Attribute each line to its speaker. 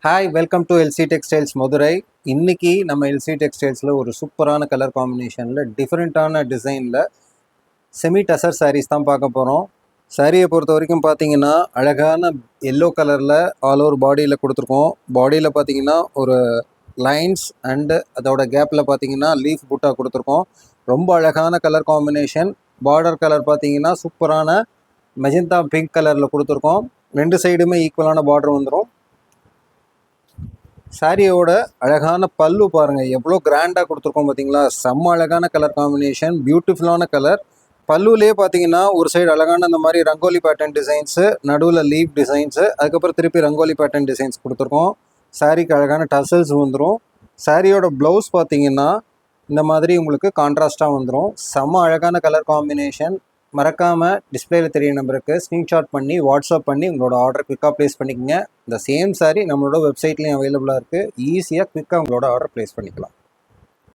Speaker 1: Hi, welcome to LC textiles Madurai. இன்னைக்கு நம்ம LC டெக்ஸ்டைல்ஸில் ஒரு சூப்பரான கலர் காம்பினேஷனில் டிஃப்ரெண்ட்டான டிசைனில் செமி டசர் சாரீஸ் தான் பார்க்க போகிறோம். சாரியை பொறுத்த வரைக்கும் பார்த்தீங்கன்னா அழகான எல்லோ கலரில் ஆல் ஓவர் பாடியில் கொடுத்துருக்கோம். பாடியில் பார்த்தீங்கன்னா ஒரு லைன்ஸ் அண்டு அதோட கேப்பில் பார்த்தீங்கன்னா லீஃப் பூட்டா கொடுத்துருக்கோம். ரொம்ப அழகான கலர் காம்பினேஷன். பார்டர் கலர் பார்த்தீங்கன்னா சூப்பரான மெஜந்தா பிங்க் கலரில் கொடுத்துருக்கோம். ரெண்டு சைடுமே ஈக்குவலான பார்டர் வந்துடும். சாரியோட அழகான பல்லு பாருங்கள், எவ்வளோ கிராண்டாக கொடுத்துருக்கோம் பார்த்தீங்களா. செம்ம அழகான கலர் காம்பினேஷன், பியூட்டிஃபுல்லான கலர். பல்லுலேயே பார்த்தீங்கன்னா ஒரு சைடு அழகான இந்த மாதிரி ரங்கோலி பேட்டர்ன் டிசைன்ஸு, நடுவில் லீவ் டிசைன்ஸு, அதுக்கப்புறம் திருப்பி ரங்கோலி பேட்டர்ன் டிசைன்ஸ் கொடுத்துருக்கோம். சாரிக்கு அழகான டசல்ஸ் வந்துடும். சாரியோட ப்ளவுஸ் பார்த்தீங்கன்னா இந்த மாதிரி உங்களுக்கு கான்ட்ராஸ்ட்டாக வந்துடும். செம்ம அழகான கலர் காம்பினேஷன். மறக்காமல் டிஸ்பிளேல தெரிய நம்பருக்கு ஸ்க்ரீன்ஷாட் பண்ணி வாட்ஸ்அப் பண்ணி உங்களோட ஆர்டர் குவிக்காக ப்ளேஸ் பண்ணிக்கோங்க. இந்த சேம் சாரி நம்மளோட வெப்சைட்லேயும் அவைலபிளாக இருக்குது. ஈஸியாக குவிக்காக உங்களோட ஆர்டர் ப்ளேஸ் பண்ணிக்கலாம்.